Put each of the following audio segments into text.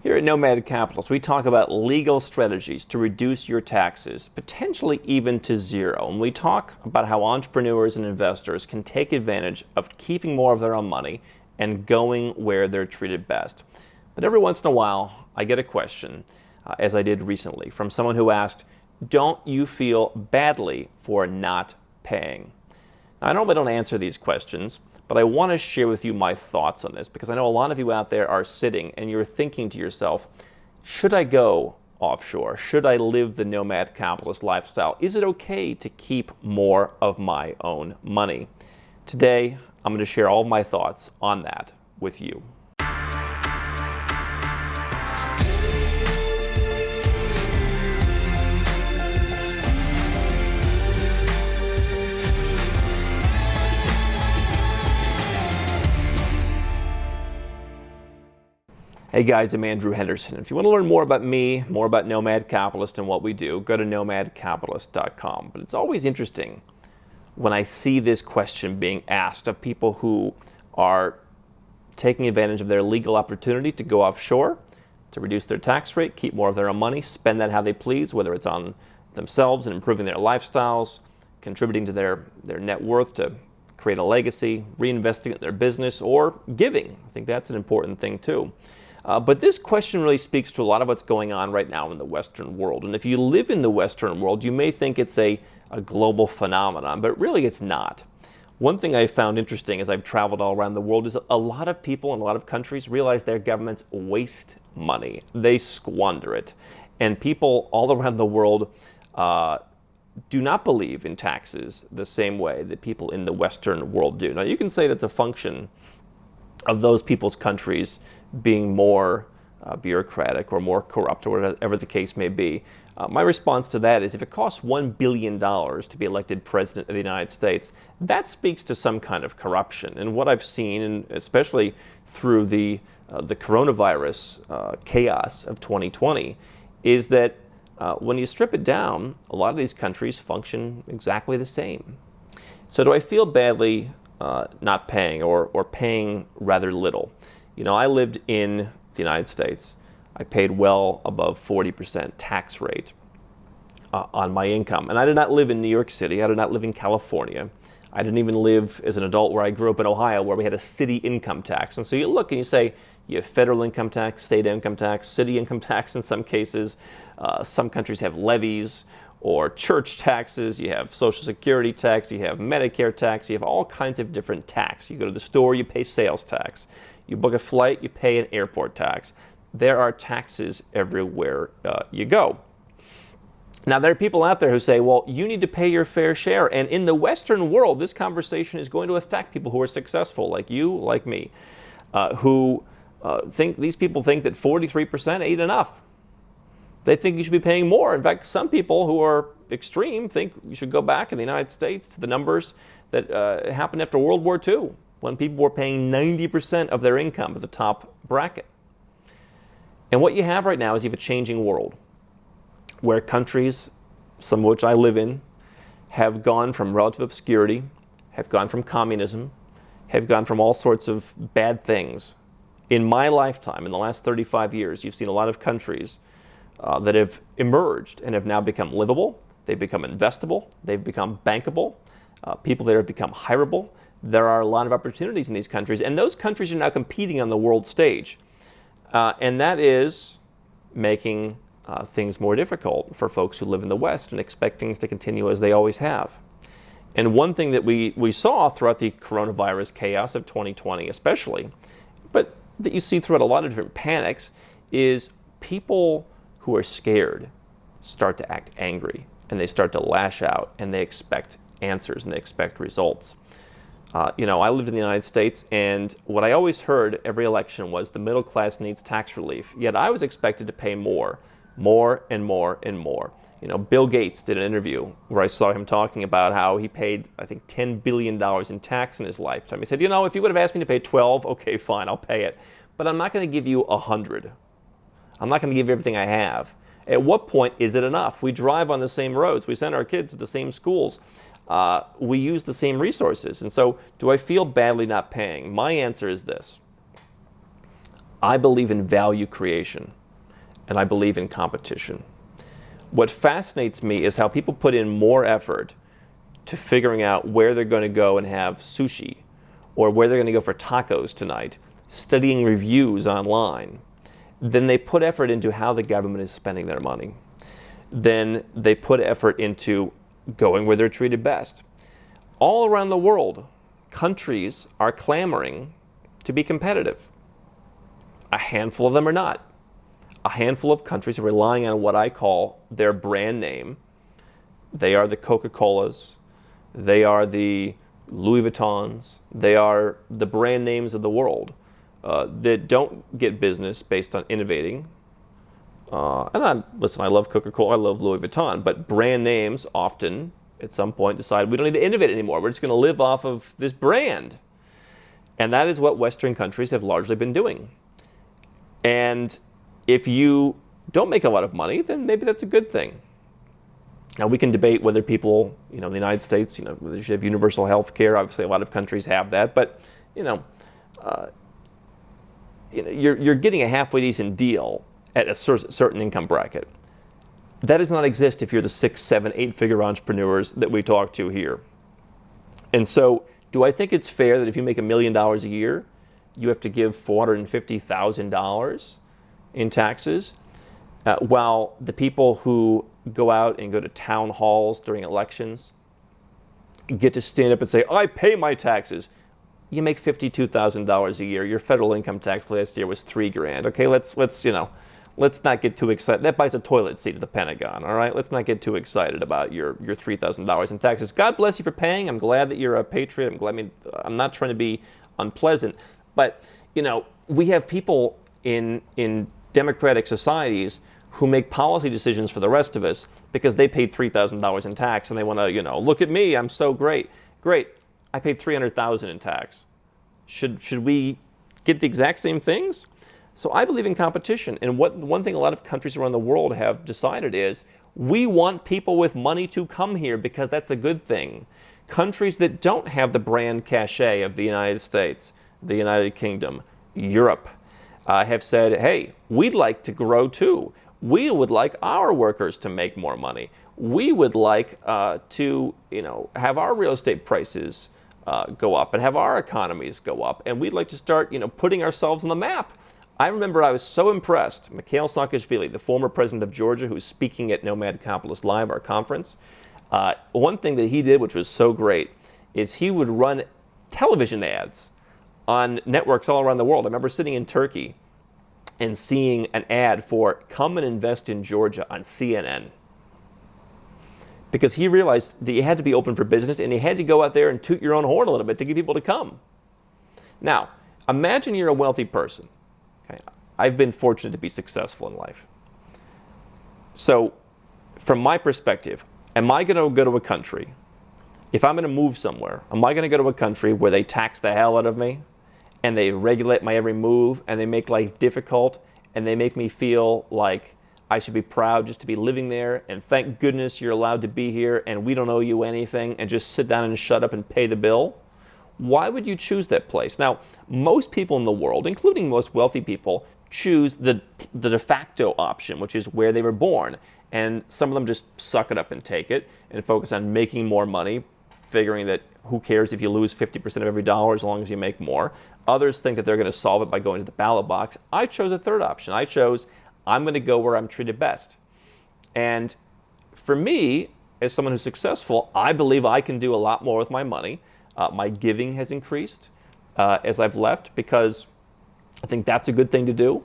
Here at Nomad Capitalist, we talk about legal strategies to reduce your taxes, potentially even to zero. And we talk about how entrepreneurs and investors can take advantage of keeping more of their own money and going where they're treated best. But every once in a while, I get a question, as I did recently, from someone who asked, don't you feel badly for not paying? Now, I normally don't answer these questions, but I want to share with you my thoughts on this because I know a lot of you out there are sitting and you're thinking to yourself, should I go offshore? Should I live the nomad capitalist lifestyle? Is it okay to keep more of my own money? Today, I'm going to share all my thoughts on that with you. Hey guys, I'm Andrew Henderson. If you want to learn more about me, more about Nomad Capitalist and what we do, go to nomadcapitalist.com. But it's always interesting when I see this question being asked of people who are taking advantage of their legal opportunity to go offshore, to reduce their tax rate, keep more of their own money, spend that how they please, whether it's on themselves and improving their lifestyles, contributing to their net worth to create a legacy, reinvesting in their business, or giving. I think that's an important thing too. But this question really speaks to a lot of what's going on right now in the Western world. And if you live in the Western world, you may think it's a global phenomenon, but really it's not. One thing I found interesting as I've traveled all around the world is a lot of people in a lot of countries realize their governments waste money. They squander it. And people all around the world do not believe in taxes the same way that people in the Western world do. Now, you can say that's a function of those people's countries being more bureaucratic or more corrupt or whatever the case may be. My response to that is if it costs $1 billion to be elected president of the United States, that speaks to some kind of corruption. And what I've seen, and especially through the coronavirus chaos of 2020, is that when you strip it down, a lot of these countries function exactly the same. So do I feel badly not paying or paying rather little? You know, I lived in the United States. I paid well above 40% tax rate on my income. And I did not live in New York City. I did not live in California. I didn't even live as an adult where I grew up in Ohio, where we had a city income tax. And so you look and you say, you have federal income tax, state income tax, city income tax in some cases. Some countries have levies or church taxes. You have Social Security tax. You have Medicare tax. You have all kinds of different tax. You go to the store, you pay sales tax. You book a flight, you pay an airport tax. There are taxes everywhere you go. Now, there are people out there who say, well, you need to pay your fair share. And in the Western world, this conversation is going to affect people who are successful, like you, like me, who these people think that 43% ain't enough. They think you should be paying more. In fact, some people who are extreme think you should go back in the United States to the numbers that happened after World War II, when people were paying 90% of their income at the top bracket. And what you have right now is you have a changing world where countries, some of which I live in, have gone from relative obscurity, have gone from communism, have gone from all sorts of bad things. In my lifetime, in the last 35 years, you've seen a lot of countries that have emerged and have now become livable. They've become investable. They've become bankable. People there have become hireable. There are a lot of opportunities in these countries, and those countries are now competing on the world stage. And that is making things more difficult for folks who live in the West and expect things to continue as they always have. And one thing that we saw throughout the coronavirus chaos of 2020 especially, but that you see throughout a lot of different panics, is people who are scared start to act angry, and they start to lash out, and they expect answers, and they expect results. I lived in the United States, and what I always heard every election was the middle class needs tax relief. Yet I was expected to pay more and more and more. Bill Gates did an interview where I saw him talking about how he paid, I think, $10 billion in tax in his lifetime. He said, if you would have asked me to pay 12, okay, fine, I'll pay it. But I'm not going to give you 100. I'm not going to give you everything I have. At what point is it enough? We drive on the same roads. We send our kids to the same schools. We use the same resources. And so do I feel badly not paying? My answer is this. I believe in value creation, and I believe in competition. What fascinates me is how people put in more effort to figuring out where they're going to go and have sushi, or where they're going to go for tacos tonight, studying reviews online, than they put effort into how the government is spending their money. Then they put effort into going where they're treated best. All around the world, countries are clamoring to be competitive. A handful of them are not. A handful of countries are relying on what I call their brand name. They are the Coca-Colas, they are the Louis Vuittons, they are the brand names of the world that don't get business based on innovating. Listen, I love Coca-Cola, I love Louis Vuitton, but brand names often, at some point, decide we don't need to innovate anymore. We're just going to live off of this brand. And that is what Western countries have largely been doing. And if you don't make a lot of money, then maybe that's a good thing. Now, we can debate whether people, in the United States, whether you should have universal health care. Obviously, a lot of countries have that. But, you're getting a halfway decent deal at a certain income bracket. That does not exist if you're the 6, 7, 8-figure entrepreneurs that we talk to here. And so, do I think it's fair that if you make $1 million a year, you have to give $450,000 in taxes, while the people who go out and go to town halls during elections get to stand up and say, I pay my taxes? You make $52,000 a year. Your federal income tax last year was $3,000. Okay, let's not get too excited. That buys a toilet seat at the Pentagon, all right? Let's not get too excited about your $3,000 in taxes. God bless you for paying. I'm glad that you're a patriot. I'm not trying to be unpleasant. But, we have people in democratic societies who make policy decisions for the rest of us because they paid $3,000 in tax and they want to, look at me, I'm so great. Great, I paid $300,000 in tax. Should we get the exact same things? So I believe in competition. And one thing a lot of countries around the world have decided is we want people with money to come here because that's a good thing. Countries that don't have the brand cachet of the United States, the United Kingdom, Europe, have said, hey, we'd like to grow too. We would like our workers to make more money. We would like to have our real estate prices go up and have our economies go up. And we'd like to start putting ourselves on the map. I remember I was so impressed. Mikhail Saakashvili, the former president of Georgia, who's speaking at Nomad Capitalist Live, our conference, one thing that he did, which was so great, is he would run television ads on networks all around the world. I remember sitting in Turkey and seeing an ad for come and invest in Georgia on CNN. Because he realized that you had to be open for business and you had to go out there and toot your own horn a little bit to get people to come. Now, imagine you're a wealthy person. Okay? I've been fortunate to be successful in life. So, from my perspective, am I going to go to a country, if I'm going to move somewhere, am I going to go to a country where they tax the hell out of me and they regulate my every move and they make life difficult and they make me feel like I should be proud just to be living there and thank goodness you're allowed to be here and we don't owe you anything and just sit down and shut up and pay the bill? Why would you choose that place? Now, most people in the world, including most wealthy people, choose the de facto option, which is where they were born. And some of them just suck it up and take it and focus on making more money, figuring that who cares if you lose 50% of every dollar as long as you make more. Others think that they're going to solve it by going to the ballot box. I chose a third option. I'm going to go where I'm treated best. And for me, as someone who's successful, I believe I can do a lot more with my money. My giving has increased as I've left because I think that's a good thing to do.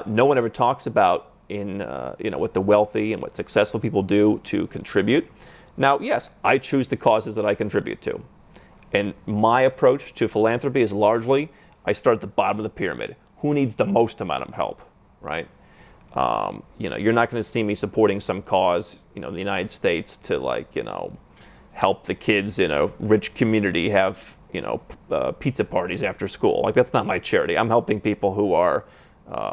No one ever talks about what the wealthy and what successful people do to contribute. Now, yes, I choose the causes that I contribute to. And my approach to philanthropy is largely, I start at the bottom of the pyramid. Who needs the most amount of help, right? You're not going to see me supporting some cause, in the United States to help the kids in a rich community have, pizza parties after school. That's not my charity. I'm helping people who are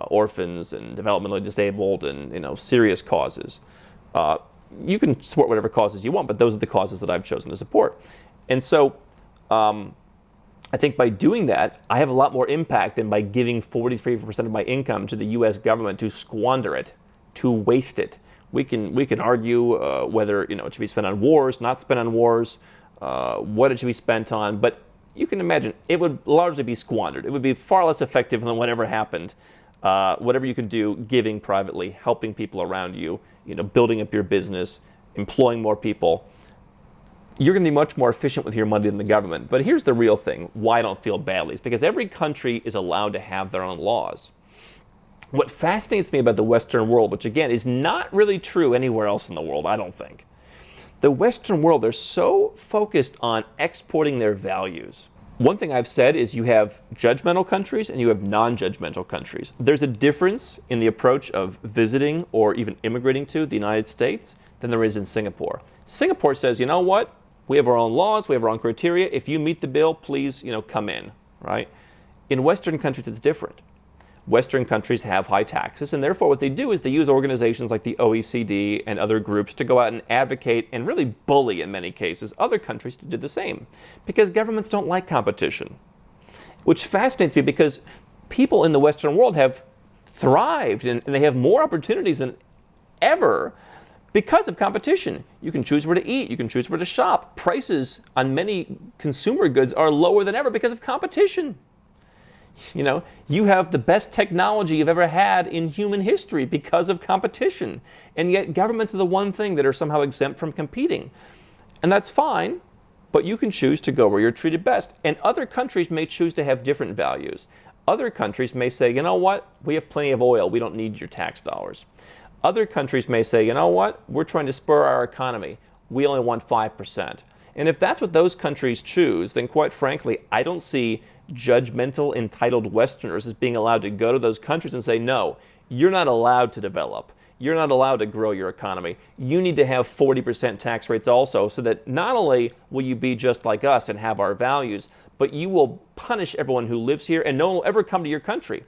orphans and developmentally disabled and, serious causes. You can support whatever causes you want, but those are the causes that I've chosen to support. And so I think by doing that, I have a lot more impact than by giving 43% of my income to the U.S. government to squander it, to waste it. We can argue whether it should be spent on wars, not spent on wars, what it should be spent on, but you can imagine it would largely be squandered. It would be far less effective than whatever happened. Whatever you can do, giving privately, helping people around you, building up your business, employing more people. You're going to be much more efficient with your money than the government. But here's the real thing, why I don't feel badly. It's because every country is allowed to have their own laws. What fascinates me about the Western world, which again is not really true anywhere else in the world, I don't think. The Western world, they're so focused on exporting their values. One thing I've said is you have judgmental countries and you have non-judgmental countries. There's a difference in the approach of visiting or even immigrating to the United States than there is in Singapore. Singapore says, you know what? We have our own laws, we have our own criteria. If you meet the bill, please, come in, right? In Western countries, it's different. Western countries have high taxes, and therefore what they do is they use organizations like the OECD and other groups to go out and advocate and really bully, in many cases, other countries to do the same. Because governments don't like competition. Which fascinates me because people in the Western world have thrived and they have more opportunities than ever because of competition. You can choose where to eat, you can choose where to shop. Prices on many consumer goods are lower than ever because of competition. You have the best technology you've ever had in human history because of competition. And yet governments are the one thing that are somehow exempt from competing. And that's fine, but you can choose to go where you're treated best. And other countries may choose to have different values. Other countries may say, you know what, we have plenty of oil, we don't need your tax dollars. Other countries may say, you know what, we're trying to spur our economy, we only want 5%. And if that's what those countries choose, then quite frankly, I don't see judgmental, entitled Westerners as being allowed to go to those countries and say, no, you're not allowed to develop. You're not allowed to grow your economy. You need to have 40% tax rates also, so that not only will you be just like us and have our values, but you will punish everyone who lives here and no one will ever come to your country.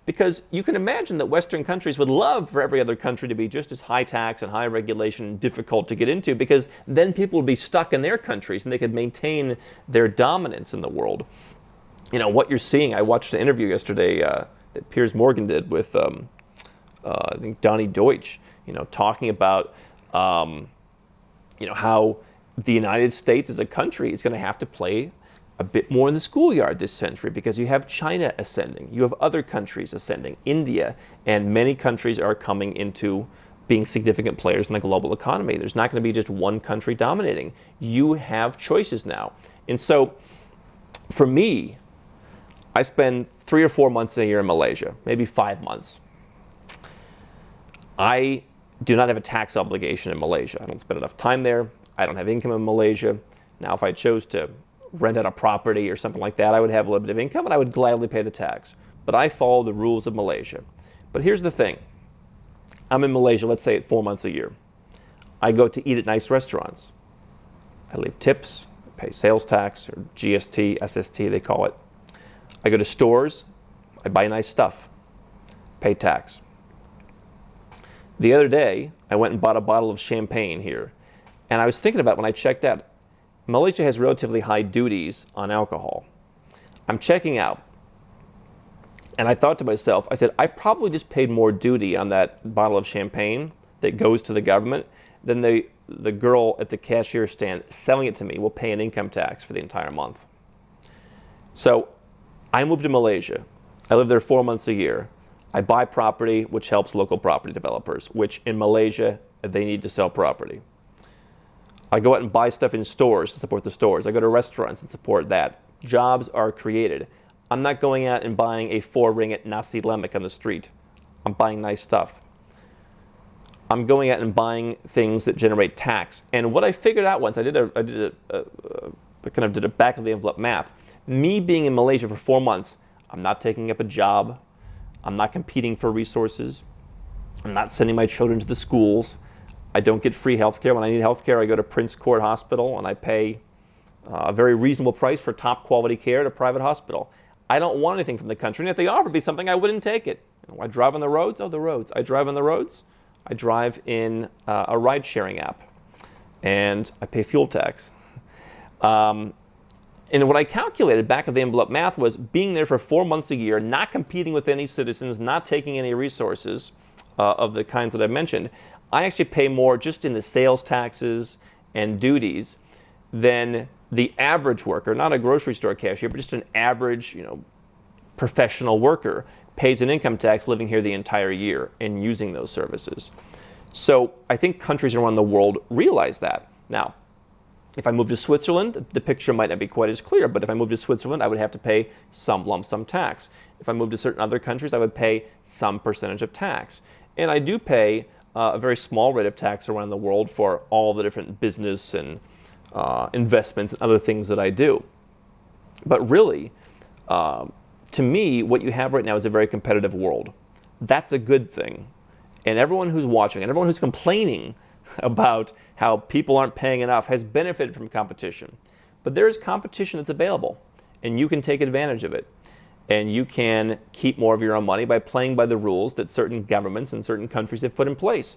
Because you can imagine that Western countries would love for every other country to be just as high tax and high regulation and difficult to get into, because then people would be stuck in their countries and they could maintain their dominance in the world. What you're seeing, I watched an interview yesterday that Piers Morgan did with, I think, Donnie Deutsch, talking about, how the United States as a country is going to have to play a bit more in the schoolyard this century because you have China ascending, you have other countries ascending, India, and many countries are coming into being significant players in the global economy. There's not going to be just one country dominating. You have choices now. And so, for me, I spend 3 or 4 months a year in Malaysia, maybe 5 months. I do not have a tax obligation in Malaysia. I don't spend enough time there. I don't have income in Malaysia. Now, if I chose to rent out a property or something like that, I would have a little bit of income and I would gladly pay the tax. But I follow the rules of Malaysia. But here's the thing. I'm in Malaysia, let's say 4 months a year. I go to eat at nice restaurants. I leave tips, pay sales tax, or GST, SST they call it. I go to stores, I buy nice stuff, pay tax. The other day, I went and bought a bottle of champagne here. And I was thinking about when I checked out, Malaysia has relatively high duties on alcohol. I'm checking out. And I thought to myself, I said, I probably just paid more duty on that bottle of champagne that goes to the government than the girl at the cashier stand selling it to me will pay an income tax for the entire month. So I moved to Malaysia. I live there 4 months a year. I buy property, which helps local property developers, which in Malaysia, they need to sell property. I go out and buy stuff in stores to support the stores. I go to restaurants and support that. Jobs are created. I'm not going out and buying a 4 ringgit nasi lemak on the street. I'm buying nice stuff. I'm going out and buying things that generate tax. And what I figured out once, I did a back of the envelope math. Me being in Malaysia for 4 months, I'm not taking up a job. I'm not competing for resources. I'm not sending my children to the schools. I don't get free health care. When I need health care, I go to Prince Court Hospital and I pay a very reasonable price for top quality care at a private hospital. I don't want anything from the country, and if they offered me something, I wouldn't take it. I drive on the roads? Oh, the roads. I drive on the roads. I drive in a ride-sharing app, and I pay fuel tax. And And what I calculated back of the envelope math was being there for 4 months a year, not competing with any citizens, not taking any resources of the kinds that I mentioned. I actually pay more just in the sales taxes and duties than the average worker, not a grocery store cashier, but just an average, professional worker pays an income tax living here the entire year and using those services. So I think countries around the world realize that. Now, if I move to Switzerland, the picture might not be quite as clear, but if I move to Switzerland, I would have to pay some lump sum tax. If I move to certain other countries, I would pay some percentage of tax. And I do pay a very small rate of tax around the world for all the different business and investments and other things that I do. But really, to me, what you have right now is a very competitive world. That's a good thing. And everyone who's watching and everyone who's complaining about how people aren't paying enough has benefited from competition. But there is competition that's available, and you can take advantage of it. And you can keep more of your own money by playing by the rules that certain governments and certain countries have put in place.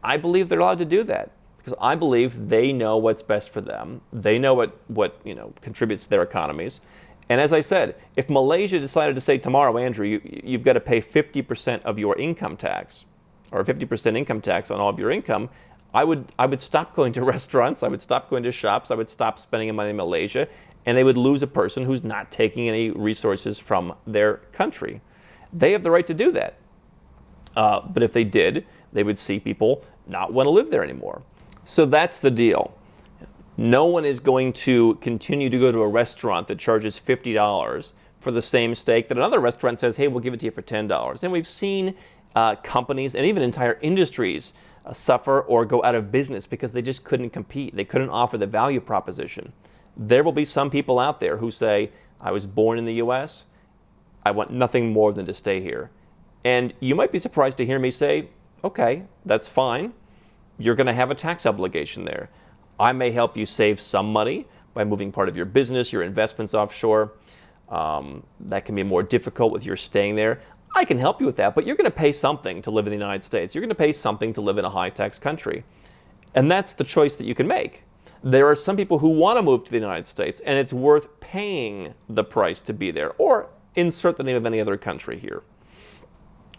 I believe they're allowed to do that because I believe they know what's best for them. They know what contributes to their economies. And as I said, if Malaysia decided to say tomorrow, Andrew, you've got to pay 50% of your income tax, or 50% income tax on all of your income, I would stop going to restaurants, I would stop going to shops, I would stop spending money in Malaysia, and they would lose a person who's not taking any resources from their country. They have the right to do that. But if they did, they would see people not want to live there anymore. So that's the deal. No one is going to continue to go to a restaurant that charges $50 for the same steak that another restaurant says, hey, we'll give it to you for $10. And we've seen companies and even entire industries suffer or go out of business because they just couldn't compete. They couldn't offer the value proposition. There will be some people out there who say, I was born in the US, I want nothing more than to stay here. And you might be surprised to hear me say, okay, that's fine. You're going to have a tax obligation there. I may help you save some money by moving part of your business, your investments offshore. That can be more difficult with your staying there. I can help you with that, but you're going to pay something to live in the United States. You're going to pay something to live in a high-tax country. And that's the choice that you can make. There are some people who want to move to the United States, and it's worth paying the price to be there, or insert the name of any other country here.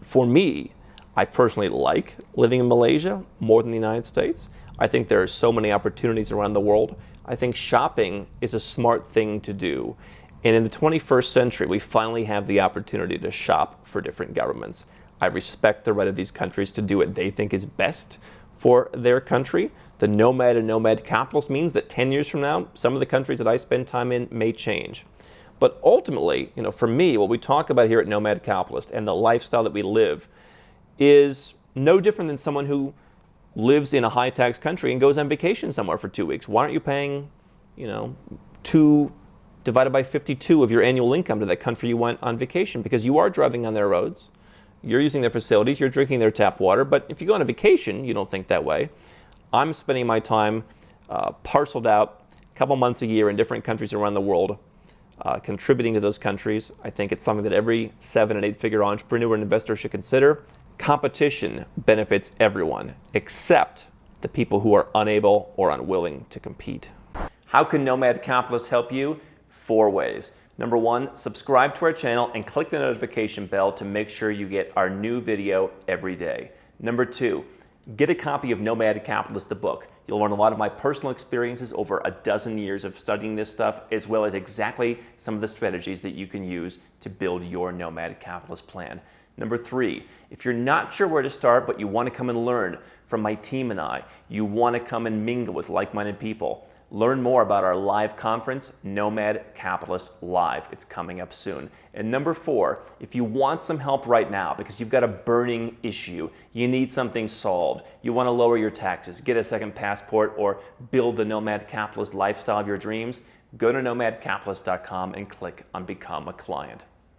For me, I personally like living in Malaysia more than the United States. I think there are so many opportunities around the world. I think shopping is a smart thing to do. And in the 21st century, we finally have the opportunity to shop for different governments. I respect the right of these countries to do what they think is best for their country. The nomad and nomad capitalist means that 10 years from now, some of the countries that I spend time in may change. But ultimately, for me, what we talk about here at Nomad Capitalist and the lifestyle that we live is no different than someone who lives in a high-tax country and goes on vacation somewhere for 2 weeks. Why aren't you paying, 2 divided by 52 of your annual income to that country you went on vacation? Because you are driving on their roads, you're using their facilities, you're drinking their tap water. But if you go on a vacation, you don't think that way. I'm spending my time parceled out a couple months a year in different countries around the world, contributing to those countries. I think it's something that every 7- and 8-figure entrepreneur and investor should consider. Competition benefits everyone except the people who are unable or unwilling to compete. How can Nomad Capitalist help you? 4 ways. Number 1, subscribe to our channel and click the notification bell to make sure you get our new video every day. Number 2, get a copy of Nomad Capitalist, the book. You'll learn a lot of my personal experiences over a dozen years of studying this stuff, as well as exactly some of the strategies that you can use to build your Nomad Capitalist plan. Number 3, if you're not sure where to start, but you want to come and learn from my team and I, you want to come and mingle with like-minded people, learn more about our live conference, Nomad Capitalist Live. It's coming up soon. And number 4, if you want some help right now because you've got a burning issue, you need something solved, you want to lower your taxes, get a second passport, or build the Nomad Capitalist lifestyle of your dreams, go to nomadcapitalist.com and click on Become a Client.